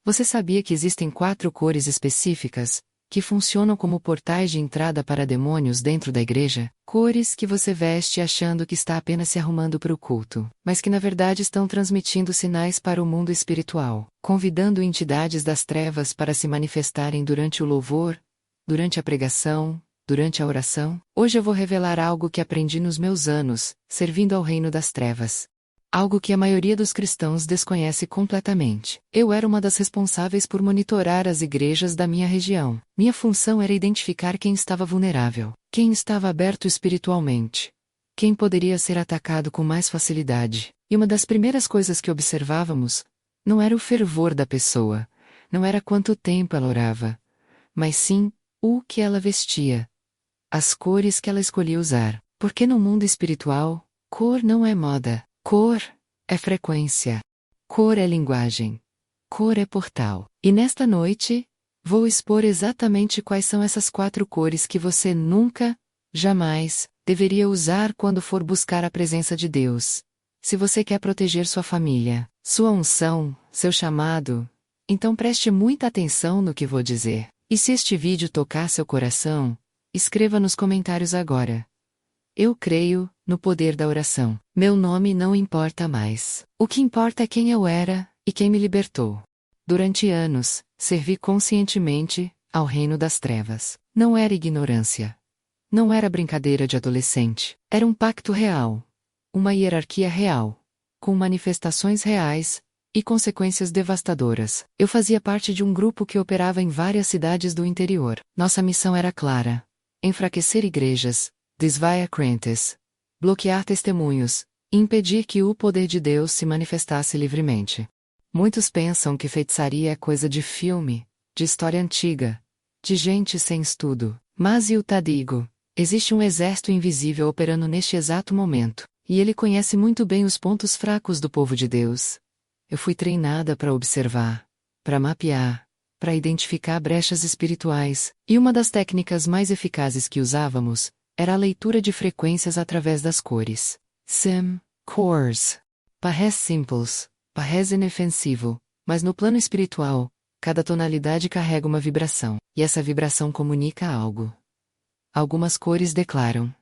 Você sabia que existem 4 cores específicas, que funcionam como portais de entrada para demônios dentro da igreja? Cores que você veste achando que está apenas se arrumando para o culto, mas que na verdade estão transmitindo sinais para o mundo espiritual, convidando entidades das trevas para se manifestarem durante o louvor, durante a pregação, durante a oração. Hoje eu vou revelar algo que aprendi nos meus anos, servindo ao reino das trevas. Algo que a maioria dos cristãos desconhece completamente. Eu era uma das responsáveis por monitorar as igrejas da minha região. Minha função era identificar quem estava vulnerável, quem estava aberto espiritualmente, quem poderia ser atacado com mais facilidade. E uma das primeiras coisas que observávamos não era o fervor da pessoa, não era quanto tempo ela orava, mas sim o que ela vestia, as cores que ela escolhia usar. Porque no mundo espiritual, cor não é moda. Cor é frequência. Cor é linguagem. Cor é portal. E nesta noite, vou expor exatamente quais são essas 4 cores que você nunca, jamais, deveria usar quando for buscar a presença de Deus. Se você quer proteger sua família, sua unção, seu chamado, então preste muita atenção no que vou dizer. E se este vídeo tocar seu coração, escreva nos comentários agora: eu creio no poder da oração. Meu nome não importa mais. O que importa é quem eu era e quem me libertou. Durante anos, servi conscientemente ao reino das trevas. Não era ignorância. Não era brincadeira de adolescente. Era um pacto real. Uma hierarquia real. Com manifestações reais e consequências devastadoras. Eu fazia parte de um grupo que operava em várias cidades do interior. Nossa missão era clara: enfraquecer igrejas, desviar crentes, bloquear testemunhos, e impedir que o poder de Deus se manifestasse livremente. Muitos pensam que feitiçaria é coisa de filme, de história antiga, de gente sem estudo. Mas eu te digo, existe um exército invisível operando neste exato momento, e ele conhece muito bem os pontos fracos do povo de Deus. Eu fui treinada para observar, para mapear, para identificar brechas espirituais, e uma das técnicas mais eficazes que usávamos era a leitura de frequências através das cores. Cores. Parece simples, parece inofensivo, mas no plano espiritual, cada tonalidade carrega uma vibração, e essa vibração comunica algo. Algumas cores declaram: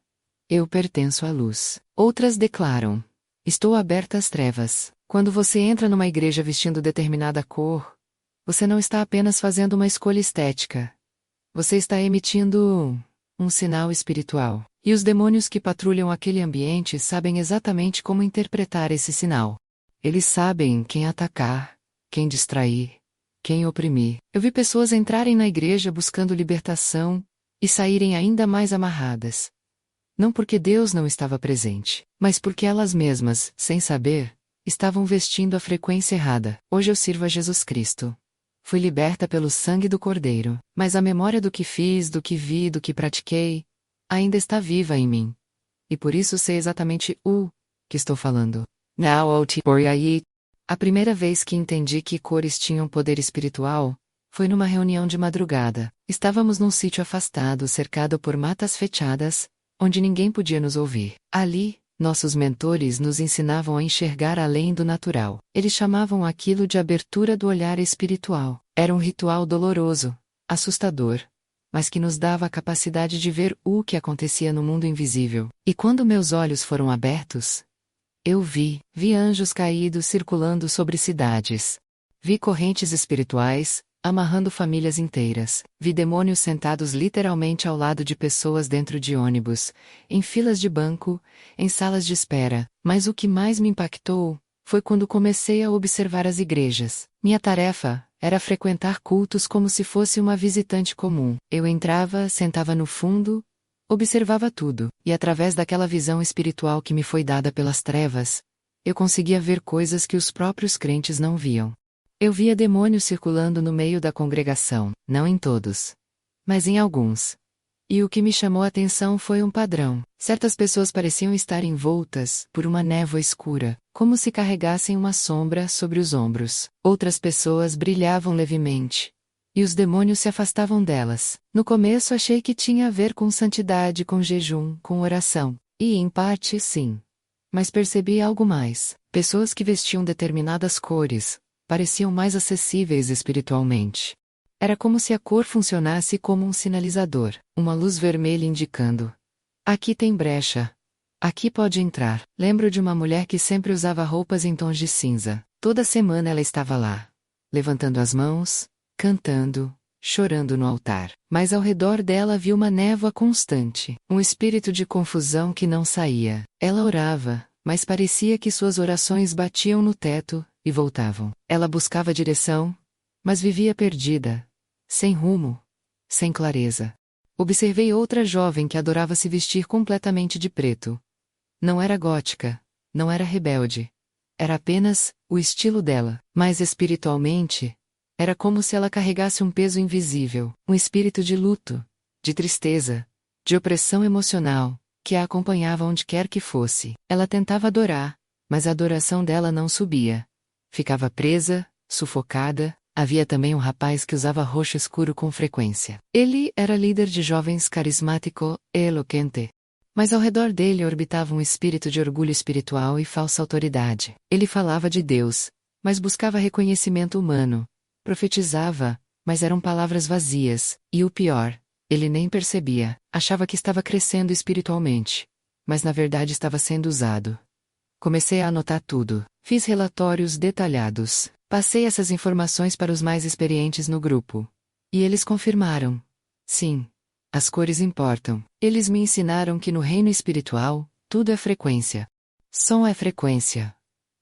eu pertenço à luz. Outras declaram: estou aberta às trevas. Quando você entra numa igreja vestindo determinada cor, você não está apenas fazendo uma escolha estética. Você está emitindo um sinal espiritual. E os demônios que patrulham aquele ambiente sabem exatamente como interpretar esse sinal. Eles sabem quem atacar, quem distrair, quem oprimir. Eu vi pessoas entrarem na igreja buscando libertação e saírem ainda mais amarradas. Não porque Deus não estava presente, mas porque elas mesmas, sem saber, estavam vestindo a frequência errada. Hoje eu sirvo a Jesus Cristo. Fui liberta pelo sangue do Cordeiro, mas a memória do que fiz, do que vi, do que pratiquei, ainda está viva em mim. E por isso sei exatamente o que estou falando. A primeira vez que entendi que cores tinham poder espiritual foi numa reunião de madrugada. Estávamos num sítio afastado, cercado por matas fechadas, onde ninguém podia nos ouvir. Ali, nossos mentores nos ensinavam a enxergar além do natural. Eles chamavam aquilo de abertura do olhar espiritual. Era um ritual doloroso, assustador, mas que nos dava a capacidade de ver o que acontecia no mundo invisível. E quando meus olhos foram abertos, eu vi anjos caídos circulando sobre cidades. Vi correntes espirituais amarrando famílias inteiras. Vi demônios sentados literalmente ao lado de pessoas dentro de ônibus, em filas de banco, em salas de espera. Mas o que mais me impactou foi quando comecei a observar as igrejas. Minha tarefa era frequentar cultos como se fosse uma visitante comum. Eu entrava, sentava no fundo, observava tudo, e através daquela visão espiritual que me foi dada pelas trevas, eu conseguia ver coisas que os próprios crentes não viam. Eu via demônios circulando no meio da congregação, não em todos, mas em alguns. E o que me chamou a atenção foi um padrão. Certas pessoas pareciam estar envoltas por uma névoa escura, como se carregassem uma sombra sobre os ombros. Outras pessoas brilhavam levemente, e os demônios se afastavam delas. No começo achei que tinha a ver com santidade, com jejum, com oração. E em parte sim. Mas percebi algo mais. Pessoas que vestiam determinadas cores, pareciam mais acessíveis espiritualmente. Era como se a cor funcionasse como um sinalizador, uma luz vermelha indicando: aqui tem brecha. Aqui pode entrar. Lembro de uma mulher que sempre usava roupas em tons de cinza. Toda semana ela estava lá, levantando as mãos, cantando, chorando no altar. Mas ao redor dela havia uma névoa constante, um espírito de confusão que não saía. Ela orava, mas parecia que suas orações batiam no teto e voltavam. Ela buscava direção, mas vivia perdida, sem rumo, sem clareza. Observei outra jovem que adorava se vestir completamente de preto. Não era gótica, não era rebelde. Era apenas o estilo dela, mas espiritualmente, era como se ela carregasse um peso invisível, um espírito de luto, de tristeza, de opressão emocional, que a acompanhava onde quer que fosse. Ela tentava adorar, mas a adoração dela não subia. Ficava presa, sufocada. Havia também um rapaz que usava roxo escuro com frequência. Ele era líder de jovens carismático e eloquente. Mas ao redor dele orbitava um espírito de orgulho espiritual e falsa autoridade. Ele falava de Deus, mas buscava reconhecimento humano. Profetizava, mas eram palavras vazias, e o pior, ele nem percebia. Achava que estava crescendo espiritualmente, mas na verdade estava sendo usado. Comecei a anotar tudo. Fiz relatórios detalhados. Passei essas informações para os mais experientes no grupo. E eles confirmaram. Sim, as cores importam. Eles me ensinaram que no reino espiritual, tudo é frequência. Som é frequência.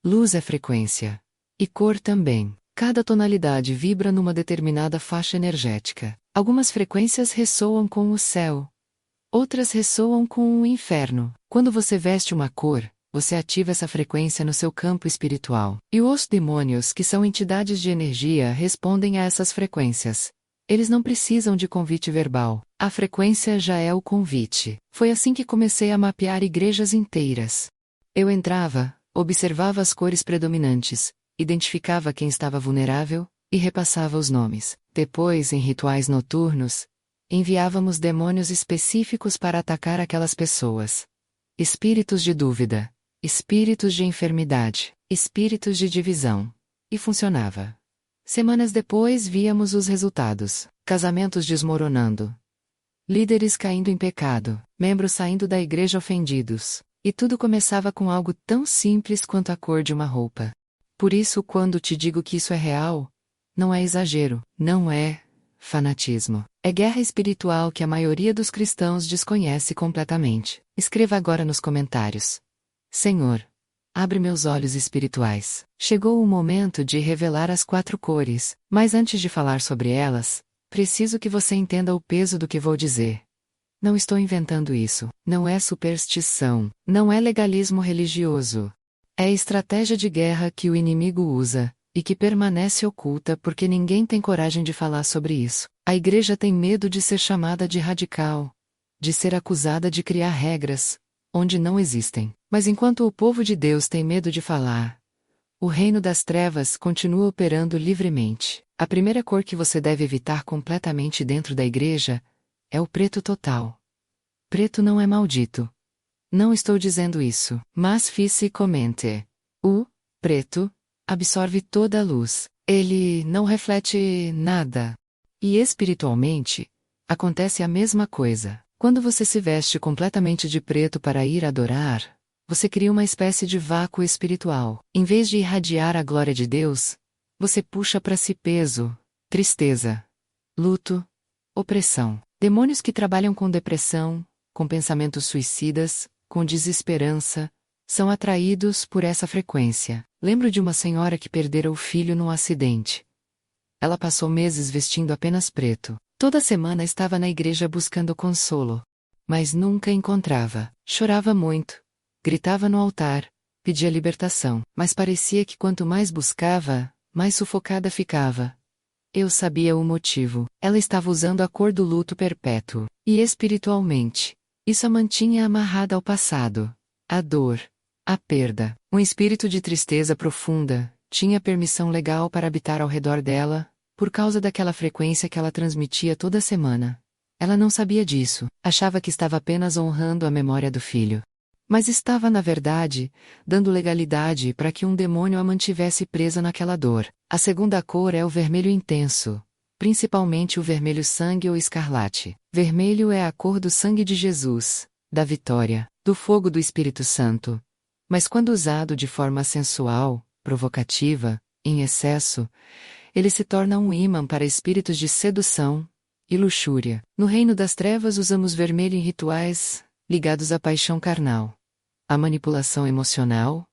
Luz é frequência. E cor também. Cada tonalidade vibra numa determinada faixa energética. Algumas frequências ressoam com o céu. Outras ressoam com o inferno. Quando você veste uma cor, você ativa essa frequência no seu campo espiritual. E os demônios, que são entidades de energia, respondem a essas frequências. Eles não precisam de convite verbal. A frequência já é o convite. Foi assim que comecei a mapear igrejas inteiras. Eu entrava, observava as cores predominantes, identificava quem estava vulnerável, e repassava os nomes. Depois, em rituais noturnos, enviávamos demônios específicos para atacar aquelas pessoas. Espíritos de dúvida. Espíritos de enfermidade, espíritos de divisão. E funcionava. Semanas depois víamos os resultados. Casamentos desmoronando. Líderes caindo em pecado. Membros saindo da igreja ofendidos. E tudo começava com algo tão simples quanto a cor de uma roupa. Por isso, quando te digo que isso é real, não é exagero, não é fanatismo. É guerra espiritual que a maioria dos cristãos desconhece completamente. Escreva agora nos comentários: Senhor, abre meus olhos espirituais. Chegou o momento de revelar as 4 cores, mas antes de falar sobre elas, preciso que você entenda o peso do que vou dizer. Não estou inventando isso, não é superstição, não é legalismo religioso. É estratégia de guerra que o inimigo usa, e que permanece oculta porque ninguém tem coragem de falar sobre isso. A igreja tem medo de ser chamada de radical, de ser acusada de criar regras onde não existem. Mas enquanto o povo de Deus tem medo de falar, o reino das trevas continua operando livremente. A primeira cor que você deve evitar completamente dentro da igreja é o preto total. Preto não é maldito. Não estou dizendo isso, mas fisicamente. O preto absorve toda a luz. Ele não reflete nada. E espiritualmente, acontece a mesma coisa. Quando você se veste completamente de preto para ir adorar, você cria uma espécie de vácuo espiritual. Em vez de irradiar a glória de Deus, você puxa para si peso, tristeza, luto, opressão. Demônios que trabalham com depressão, com pensamentos suicidas, com desesperança, são atraídos por essa frequência. Lembro de uma senhora que perdera o filho num acidente. Ela passou meses vestindo apenas preto. Toda semana estava na igreja buscando consolo. Mas nunca encontrava. Chorava muito. Gritava no altar. Pedia libertação. Mas parecia que quanto mais buscava, mais sufocada ficava. Eu sabia o motivo. Ela estava usando a cor do luto perpétuo. E espiritualmente, isso a mantinha amarrada ao passado. A dor. A perda. Um espírito de tristeza profunda tinha permissão legal para habitar ao redor dela, por causa daquela frequência que ela transmitia toda semana. Ela não sabia disso, achava que estava apenas honrando a memória do filho. Mas estava, na verdade, dando legalidade para que um demônio a mantivesse presa naquela dor. A segunda cor é o vermelho intenso, principalmente o vermelho sangue ou escarlate. Vermelho é a cor do sangue de Jesus, da vitória, do fogo do Espírito Santo. Mas quando usado de forma sensual, provocativa, em excesso, ele se torna um ímã para espíritos de sedução e luxúria. No reino das trevas usamos vermelho em rituais ligados à paixão carnal, à manipulação emocional,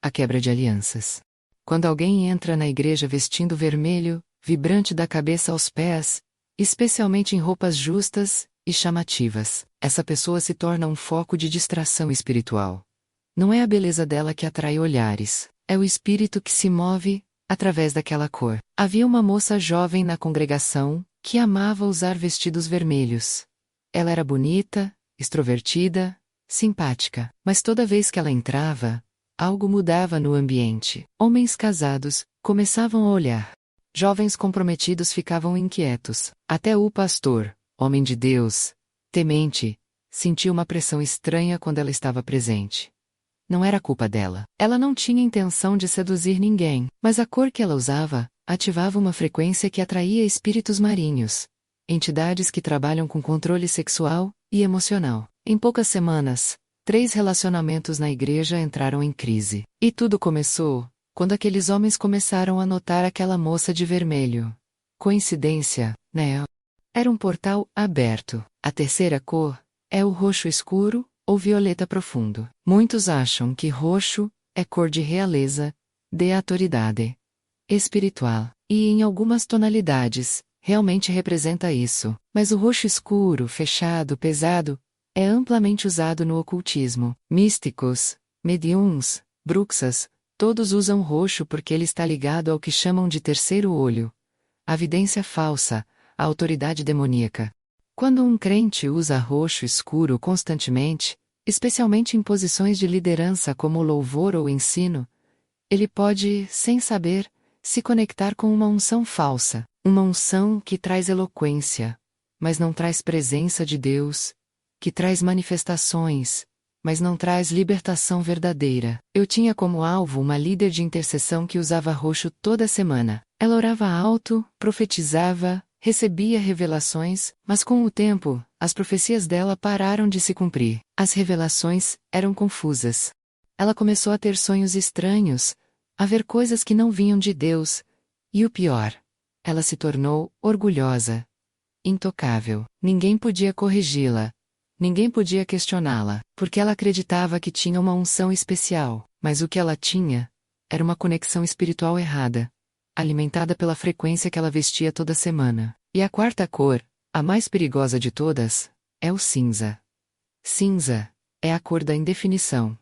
à quebra de alianças. Quando alguém entra na igreja vestindo vermelho, vibrante da cabeça aos pés, especialmente em roupas justas e chamativas, essa pessoa se torna um foco de distração espiritual. Não é a beleza dela que atrai olhares, é o espírito que se move através daquela cor. Havia uma moça jovem na congregação que amava usar vestidos vermelhos. Ela era bonita, extrovertida, simpática, mas toda vez que ela entrava, algo mudava no ambiente. Homens casados começavam a olhar. Jovens comprometidos ficavam inquietos. Até o pastor, homem de Deus, temente, sentiu uma pressão estranha quando ela estava presente. Não era culpa dela. Ela não tinha intenção de seduzir ninguém, mas a cor que ela usava ativava uma frequência que atraía espíritos marinhos, entidades que trabalham com controle sexual e emocional. Em poucas semanas, 3 relacionamentos na igreja entraram em crise. E tudo começou quando aqueles homens começaram a notar aquela moça de vermelho. Coincidência, né? Era um portal aberto. A terceira cor é o roxo escuro ou violeta profundo. Muitos acham que roxo é cor de realeza, de autoridade espiritual, e em algumas tonalidades, realmente representa isso. Mas o roxo escuro, fechado, pesado, é amplamente usado no ocultismo. Místicos, mediums, bruxas, todos usam roxo porque ele está ligado ao que chamam de terceiro olho, a vidência falsa, a autoridade demoníaca. Quando um crente usa roxo escuro constantemente, especialmente em posições de liderança como louvor ou ensino, ele pode, sem saber, se conectar com uma unção falsa, uma unção que traz eloquência, mas não traz presença de Deus, que traz manifestações, mas não traz libertação verdadeira. Eu tinha como alvo uma líder de intercessão que usava roxo toda semana. Ela orava alto, profetizava, recebia revelações, mas com o tempo, as profecias dela pararam de se cumprir. As revelações eram confusas. Ela começou a ter sonhos estranhos, a ver coisas que não vinham de Deus, e o pior, ela se tornou orgulhosa, intocável. Ninguém podia corrigi-la, ninguém podia questioná-la, porque ela acreditava que tinha uma unção especial, mas o que ela tinha era uma conexão espiritual errada, alimentada pela frequência que ela vestia toda semana. E a quarta cor, a mais perigosa de todas, é o cinza. Cinza é a cor da indefinição.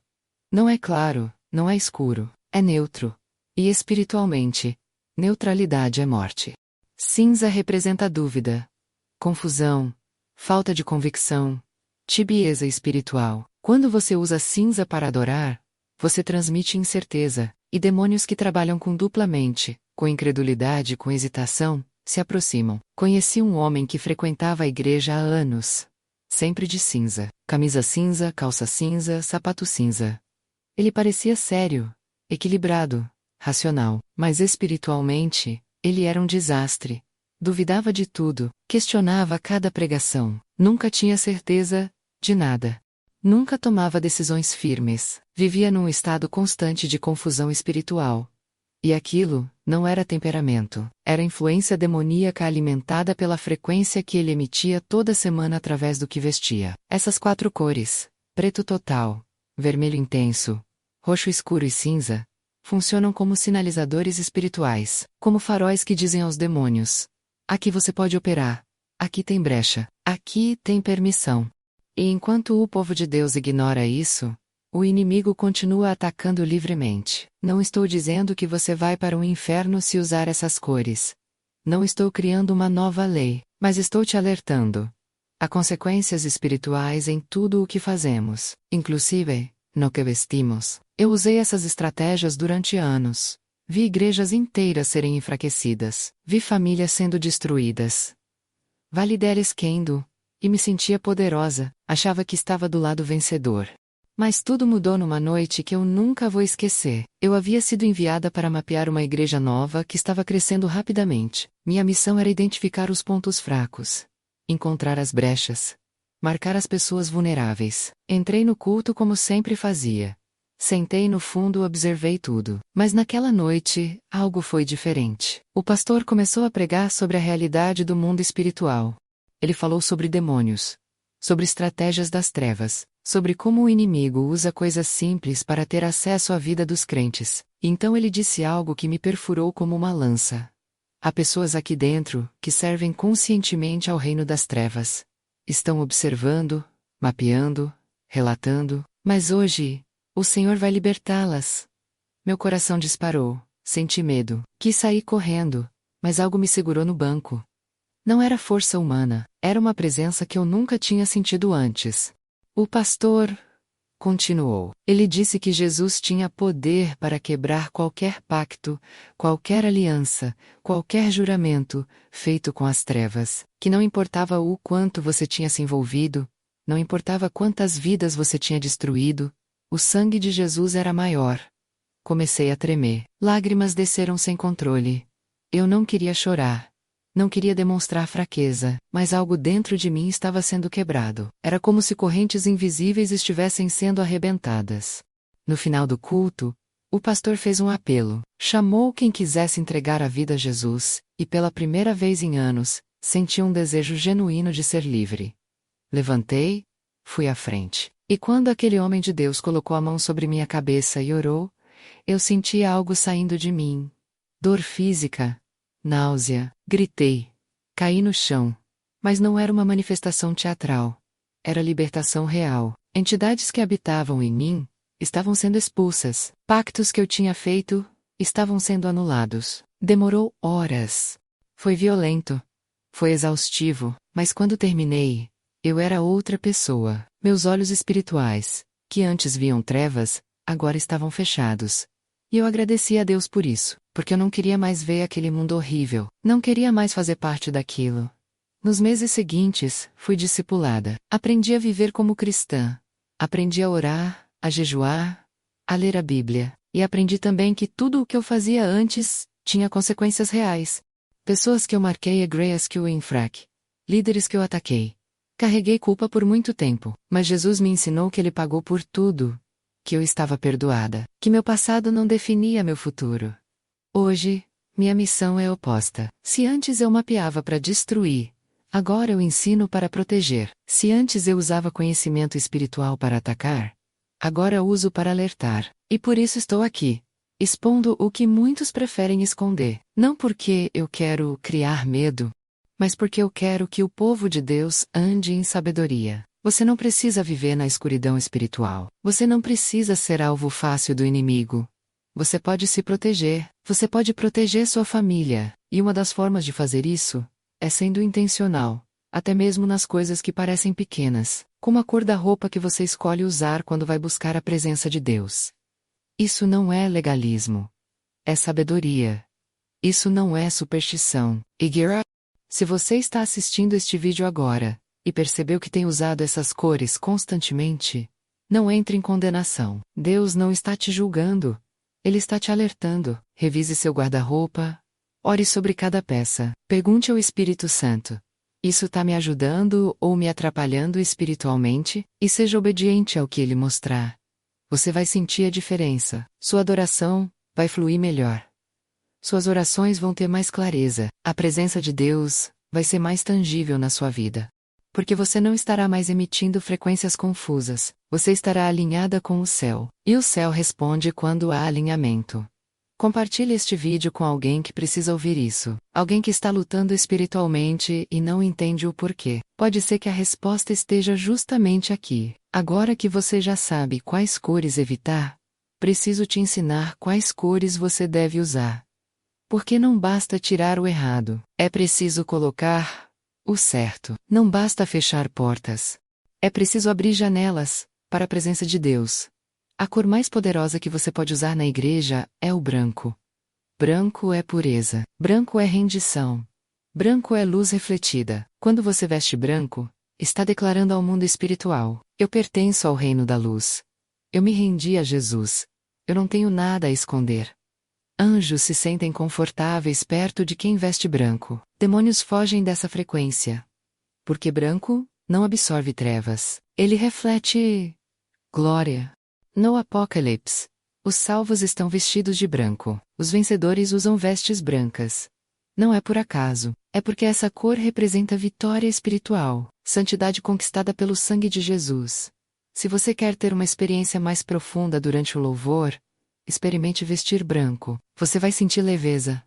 Não é claro, não é escuro, é neutro. E espiritualmente, neutralidade é morte. Cinza representa dúvida, confusão, falta de convicção, tibieza espiritual. Quando você usa cinza para adorar, você transmite incerteza, e demônios que trabalham com dupla mente, com incredulidade e com hesitação, se aproximam. Conheci um homem que frequentava a igreja há anos. Sempre de cinza. Camisa cinza, calça cinza, sapato cinza. Ele parecia sério, equilibrado, racional, mas espiritualmente, ele era um desastre. Duvidava de tudo, questionava cada pregação, nunca tinha certeza de nada. Nunca tomava decisões firmes, vivia num estado constante de confusão espiritual. E aquilo não era temperamento, era influência demoníaca alimentada pela frequência que ele emitia toda semana através do que vestia. Essas 4 cores, preto total, vermelho intenso, roxo escuro e cinza, funcionam como sinalizadores espirituais, como faróis que dizem aos demônios: aqui você pode operar, aqui tem brecha, aqui tem permissão. E enquanto o povo de Deus ignora isso, o inimigo continua atacando livremente. Não estou dizendo que você vai para o inferno se usar essas cores. Não estou criando uma nova lei, mas estou te alertando. Há consequências espirituais em tudo o que fazemos, inclusive no que vestimos. Eu usei essas estratégias durante anos. Vi igrejas inteiras serem enfraquecidas. Vi famílias sendo destruídas. Vi líderes caindo. E me sentia poderosa, achava que estava do lado vencedor. Mas tudo mudou numa noite que eu nunca vou esquecer. Eu havia sido enviada para mapear uma igreja nova que estava crescendo rapidamente. Minha missão era identificar os pontos fracos, encontrar as brechas, marcar as pessoas vulneráveis. Entrei no culto como sempre fazia. Sentei no fundo e observei tudo. Mas naquela noite, algo foi diferente. O pastor começou a pregar sobre a realidade do mundo espiritual. Ele falou sobre demônios, sobre estratégias das trevas, sobre como o inimigo usa coisas simples para ter acesso à vida dos crentes. Então ele disse algo que me perfurou como uma lança. Há pessoas aqui dentro que servem conscientemente ao reino das trevas. Estão observando, mapeando, relatando, mas hoje, o Senhor vai libertá-las. Meu coração disparou, senti medo, quis sair correndo, mas algo me segurou no banco. Não era força humana, era uma presença que eu nunca tinha sentido antes. O pastor continuou. Ele disse que Jesus tinha poder para quebrar qualquer pacto, qualquer aliança, qualquer juramento feito com as trevas, que não importava o quanto você tinha se envolvido, não importava quantas vidas você tinha destruído, o sangue de Jesus era maior. Comecei a tremer. Lágrimas desceram sem controle. Eu não queria chorar. Não queria demonstrar fraqueza, mas algo dentro de mim estava sendo quebrado. Era como se correntes invisíveis estivessem sendo arrebentadas. No final do culto, o pastor fez um apelo. Chamou quem quisesse entregar a vida a Jesus, e pela primeira vez em anos, senti um desejo genuíno de ser livre. Levantei, fui à frente. E quando aquele homem de Deus colocou a mão sobre minha cabeça e orou, eu senti algo saindo de mim. Dor física. Náusea, gritei. Caí no chão. Mas não era uma manifestação teatral. Era libertação real. Entidades que habitavam em mim estavam sendo expulsas. Pactos que eu tinha feito estavam sendo anulados. Demorou horas. Foi violento. Foi exaustivo, mas quando terminei, eu era outra pessoa. Meus olhos espirituais, que antes viam trevas, agora estavam fechados. E eu agradeci a Deus por isso, porque eu não queria mais ver aquele mundo horrível, não queria mais fazer parte daquilo. Nos meses seguintes, fui discipulada. Aprendi a viver como cristã. Aprendi a orar, a jejuar, a ler a Bíblia. E aprendi também que tudo o que eu fazia antes tinha consequências reais. Pessoas que eu marquei a Grace que o infraque. Líderes que eu ataquei. Carreguei culpa por muito tempo, mas Jesus me ensinou que Ele pagou por tudo. Que eu estava perdoada, que meu passado não definia meu futuro. Hoje, minha missão é oposta. Se antes eu mapeava para destruir, agora eu ensino para proteger. Se antes eu usava conhecimento espiritual para atacar, agora eu uso para alertar. E por isso estou aqui, expondo o que muitos preferem esconder. Não porque eu quero criar medo, mas porque eu quero que o povo de Deus ande em sabedoria. Você não precisa viver na escuridão espiritual. Você não precisa ser alvo fácil do inimigo. Você pode se proteger. Você pode proteger sua família. E uma das formas de fazer isso é sendo intencional, até mesmo nas coisas que parecem pequenas, como a cor da roupa que você escolhe usar quando vai buscar a presença de Deus. Isso não é legalismo. É sabedoria. Isso não é superstição. Se você está assistindo este vídeo agora, e percebeu que tem usado essas cores constantemente, não entre em condenação. Deus não está te julgando. Ele está te alertando. Revise seu guarda-roupa. Ore sobre cada peça. Pergunte ao Espírito Santo: isso está me ajudando ou me atrapalhando espiritualmente? E seja obediente ao que ele mostrar. Você vai sentir a diferença. Sua adoração vai fluir melhor. Suas orações vão ter mais clareza. A presença de Deus vai ser mais tangível na sua vida. Porque você não estará mais emitindo frequências confusas, você estará alinhada com o céu. E o céu responde quando há alinhamento. Compartilhe este vídeo com alguém que precisa ouvir isso. Alguém que está lutando espiritualmente e não entende o porquê. Pode ser que a resposta esteja justamente aqui. Agora que você já sabe quais cores evitar, preciso te ensinar quais cores você deve usar. Porque não basta tirar o errado, é preciso colocar o certo. Não basta fechar portas. É preciso abrir janelas para a presença de Deus. A cor mais poderosa que você pode usar na igreja é o branco. Branco é pureza. Branco é rendição. Branco é luz refletida. Quando você veste branco, está declarando ao mundo espiritual: eu pertenço ao reino da luz. Eu me rendi a Jesus. Eu não tenho nada a esconder. Anjos se sentem confortáveis perto de quem veste branco. Demônios fogem dessa frequência. Porque branco não absorve trevas. Ele reflete glória. No Apocalipse, os salvos estão vestidos de branco. Os vencedores usam vestes brancas. Não é por acaso, é porque essa cor representa vitória espiritual, santidade conquistada pelo sangue de Jesus. Se você quer ter uma experiência mais profunda durante o louvor, experimente vestir branco. Você vai sentir leveza.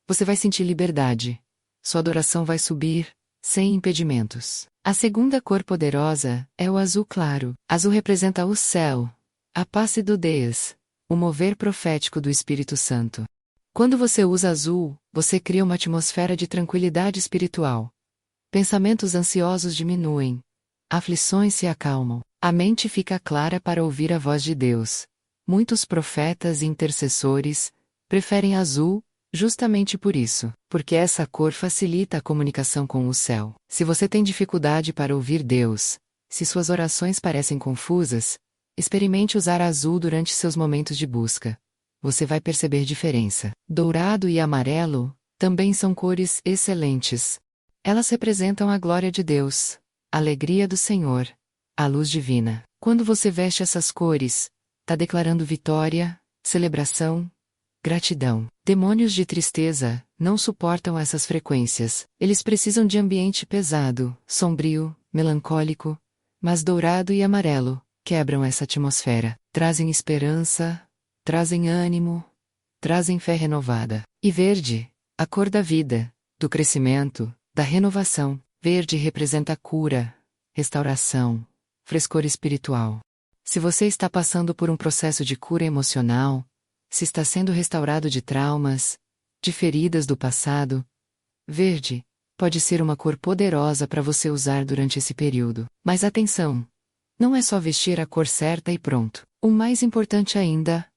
Você vai sentir liberdade. Sua adoração vai subir, sem impedimentos. A segunda cor poderosa é o azul claro. Azul representa o céu, a passe do Deus, o mover profético do Espírito Santo. Quando você usa azul, você cria uma atmosfera de tranquilidade espiritual. Pensamentos ansiosos diminuem. Aflições se acalmam. A mente fica clara para ouvir a voz de Deus. Muitos profetas e intercessores preferem azul, justamente por isso, porque essa cor facilita a comunicação com o céu. Se você tem dificuldade para ouvir Deus, se suas orações parecem confusas, experimente usar azul durante seus momentos de busca. Você vai perceber diferença. Dourado e amarelo também são cores excelentes. Elas representam a glória de Deus, a alegria do Senhor, a luz divina. Quando você veste essas cores, está declarando vitória, celebração, gratidão. Demônios de tristeza não suportam essas frequências. Eles precisam de ambiente pesado, sombrio, melancólico, mas dourado e amarelo quebram essa atmosfera, trazem esperança, trazem ânimo, trazem fé renovada. E verde, a cor da vida, do crescimento, da renovação. Verde representa cura, restauração, frescor espiritual. Se você está passando por um processo de cura emocional, se está sendo restaurado de traumas, de feridas do passado, verde pode ser uma cor poderosa para você usar durante esse período. Mas atenção! Não é só vestir a cor certa e pronto. O mais importante ainda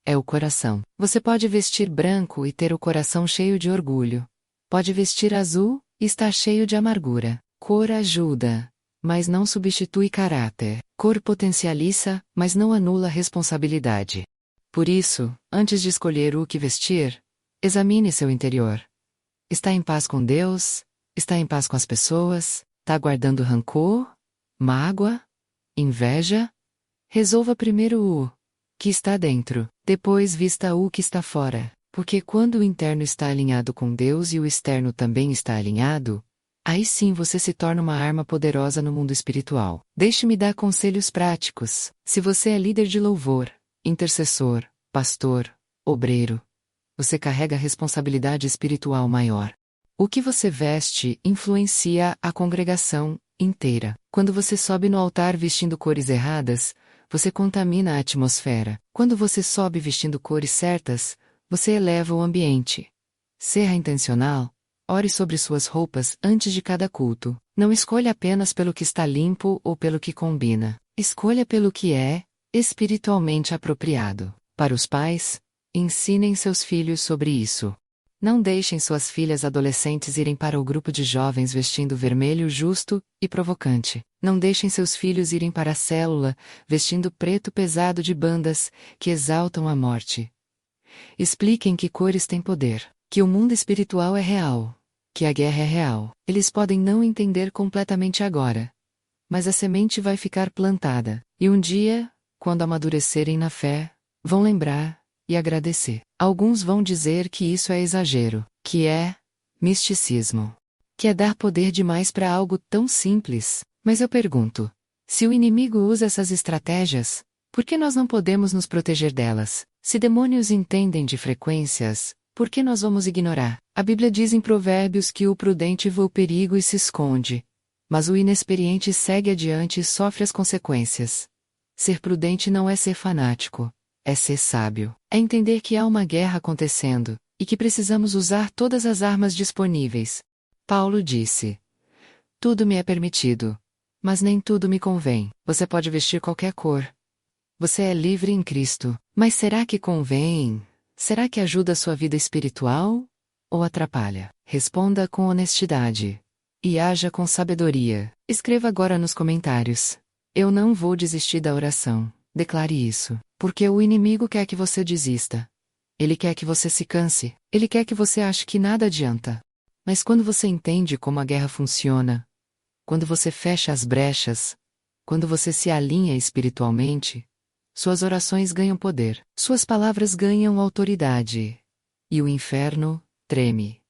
é o coração. Você pode vestir branco e ter o coração cheio de orgulho. Pode vestir azul e estar cheio de amargura. Cor ajuda, mas não substitui caráter. Cor potencializa, mas não anula responsabilidade. Por isso, antes de escolher o que vestir, examine seu interior. Está em paz com Deus? Está em paz com as pessoas? Está guardando rancor? Mágoa? Inveja? Resolva primeiro o que está dentro, depois vista o que está fora, porque quando o interno está alinhado com Deus e o externo também está alinhado, aí sim você se torna uma arma poderosa no mundo espiritual. Deixe-me dar conselhos práticos. Se você é líder de louvor, intercessor, pastor, obreiro, você carrega responsabilidade espiritual maior. O que você veste influencia a congregação inteira. Quando você sobe no altar vestindo cores erradas, você contamina a atmosfera. Quando você sobe vestindo cores certas, você eleva o ambiente. Seja intencional. Ore sobre suas roupas antes de cada culto. Não escolha apenas pelo que está limpo ou pelo que combina. Escolha pelo que é espiritualmente apropriado. Para os pais, ensinem seus filhos sobre isso. Não deixem suas filhas adolescentes irem para o grupo de jovens vestindo vermelho justo e provocante. Não deixem seus filhos irem para a célula vestindo preto pesado de bandas que exaltam a morte. Expliquem que cores têm poder, que o mundo espiritual é real, que a guerra é real. Eles podem não entender completamente agora, mas a semente vai ficar plantada, e um dia, quando amadurecerem na fé, vão lembrar e agradecer. Alguns vão dizer que isso é exagero, que é misticismo, que é dar poder demais para algo tão simples. Mas eu pergunto, se o inimigo usa essas estratégias, por que nós não podemos nos proteger delas? Se demônios entendem de frequências, por que nós vamos ignorar? A Bíblia diz em Provérbios que o prudente vê o perigo e se esconde, mas o inexperiente segue adiante e sofre as consequências. Ser prudente não é ser fanático, é ser sábio. É entender que há uma guerra acontecendo, e que precisamos usar todas as armas disponíveis. Paulo disse: tudo me é permitido, mas nem tudo me convém. Você pode vestir qualquer cor. Você é livre em Cristo, mas será que convém? Será que ajuda a sua vida espiritual? Ou atrapalha? Responda com honestidade. E haja com sabedoria. Escreva agora nos comentários: eu não vou desistir da oração. Declare isso, porque o inimigo quer que você desista. Ele quer que você se canse, ele quer que você ache que nada adianta. Mas quando você entende como a guerra funciona, quando você fecha as brechas, quando você se alinha espiritualmente, suas orações ganham poder, suas palavras ganham autoridade. E o inferno treme.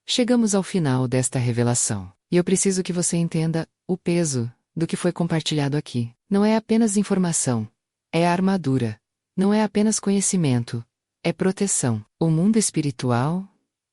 Chegamos ao final desta revelação, e eu preciso que você entenda o peso do que foi compartilhado aqui. Não é apenas informação, é a armadura. Não é apenas conhecimento, é proteção. O mundo espiritual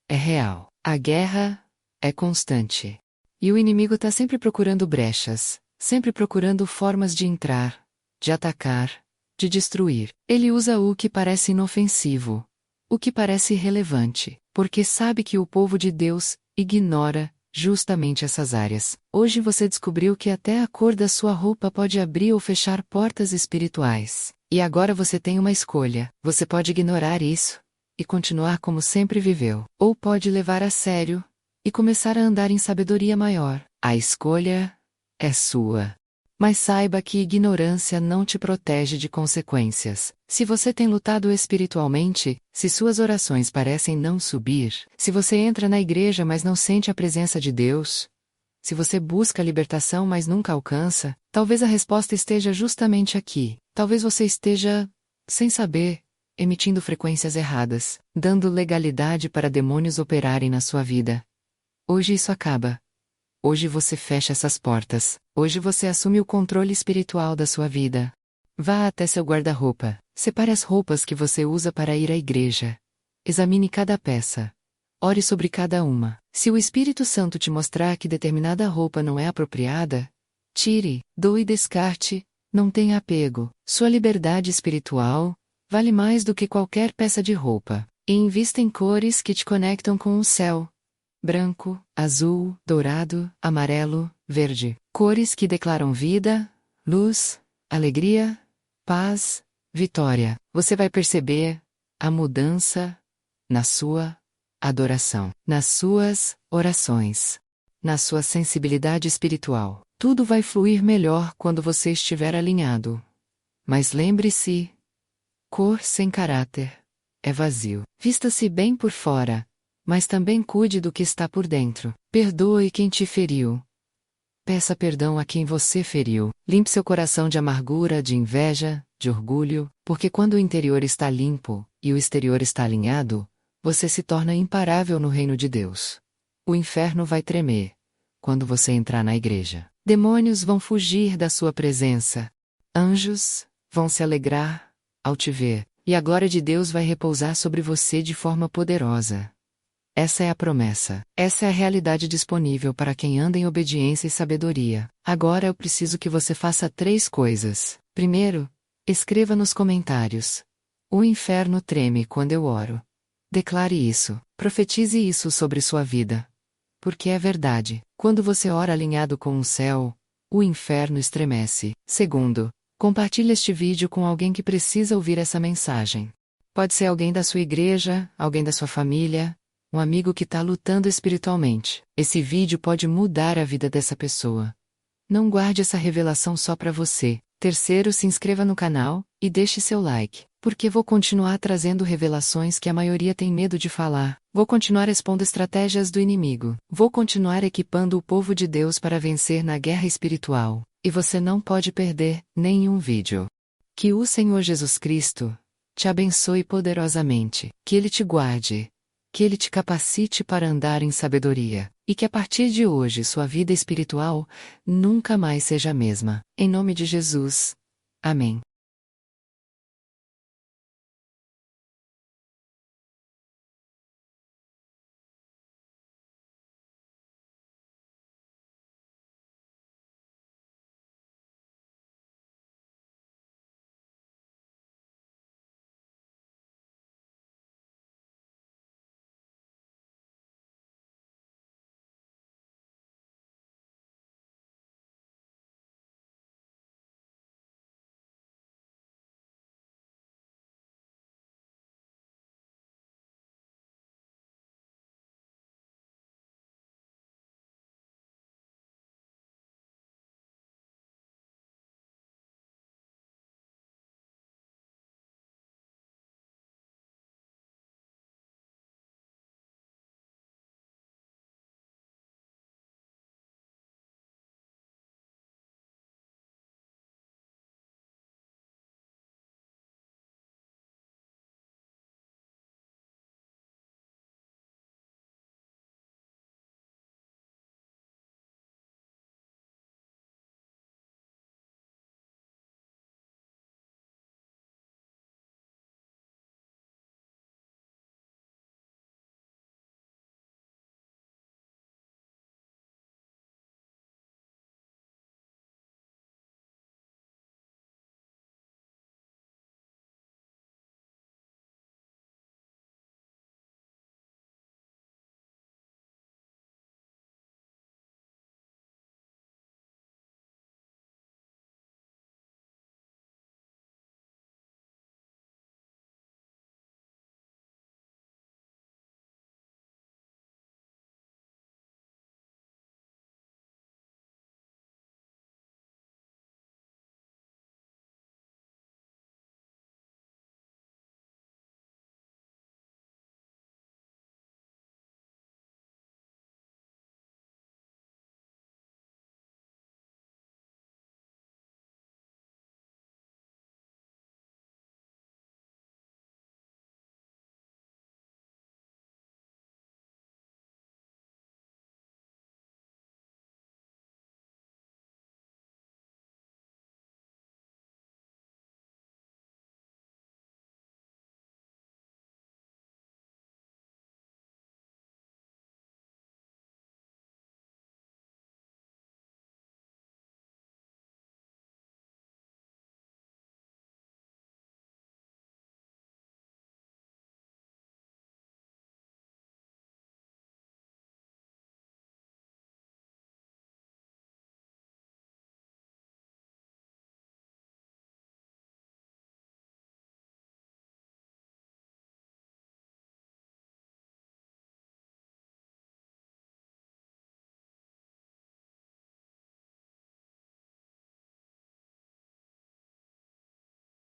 é real. A guerra é constante. E o inimigo está sempre procurando brechas, sempre procurando formas de entrar, de atacar, de destruir. Ele usa o que parece inofensivo, o que parece irrelevante, porque sabe que o povo de Deus ignora justamente essas áreas. Hoje você descobriu que até a cor da sua roupa pode abrir ou fechar portas espirituais. E agora você tem uma escolha. Você pode ignorar isso e continuar como sempre viveu, ou pode levar a sério e começar a andar em sabedoria maior. A escolha é sua. Mas saiba que ignorância não te protege de consequências. Se você tem lutado espiritualmente, se suas orações parecem não subir, se você entra na igreja mas não sente a presença de Deus, se você busca a libertação mas nunca alcança, talvez a resposta esteja justamente aqui. Talvez você esteja, sem saber, emitindo frequências erradas, dando legalidade para demônios operarem na sua vida. Hoje isso acaba. Hoje você fecha essas portas. Hoje você assume o controle espiritual da sua vida. Vá até seu guarda-roupa. Separe as roupas que você usa para ir à igreja. Examine cada peça. Ore sobre cada uma. Se o Espírito Santo te mostrar que determinada roupa não é apropriada, tire, doe e descarte. Não tenha apego. Sua liberdade espiritual vale mais do que qualquer peça de roupa. E invista em cores que te conectam com o céu. Branco, azul, dourado, amarelo, verde. Cores que declaram vida, luz, alegria, paz, vitória. Você vai perceber a mudança na sua adoração, nas suas orações, na sua sensibilidade espiritual. Tudo vai fluir melhor quando você estiver alinhado. Mas lembre-se, cor sem caráter é vazio. Vista-se bem por fora, mas também cuide do que está por dentro. Perdoe quem te feriu. Peça perdão a quem você feriu. Limpe seu coração de amargura, de inveja, de orgulho, porque quando o interior está limpo e o exterior está alinhado, você se torna imparável no reino de Deus. O inferno vai tremer quando você entrar na igreja. Demônios vão fugir da sua presença. Anjos vão se alegrar ao te ver, e a glória de Deus vai repousar sobre você de forma poderosa. Essa é a promessa. Essa é a realidade disponível para quem anda em obediência e sabedoria. Agora eu preciso que você faça 3 coisas. Primeiro, escreva nos comentários: o inferno treme quando eu oro. Declare isso. Profetize isso sobre sua vida. Porque é verdade. Quando você ora alinhado com o céu, o inferno estremece. Segundo, compartilhe este vídeo com alguém que precisa ouvir essa mensagem. Pode ser alguém da sua igreja, alguém da sua família, um amigo que está lutando espiritualmente. Esse vídeo pode mudar a vida dessa pessoa. Não guarde essa revelação só para você. Terceiro, se inscreva no canal e deixe seu like, porque vou continuar trazendo revelações que a maioria tem medo de falar. Vou continuar expondo estratégias do inimigo. Vou continuar equipando o povo de Deus para vencer na guerra espiritual. E você não pode perder nenhum vídeo. Que o Senhor Jesus Cristo te abençoe poderosamente. Que Ele te guarde. Que Ele te capacite para andar em sabedoria, e que a partir de hoje sua vida espiritual nunca mais seja a mesma. Em nome de Jesus. Amém.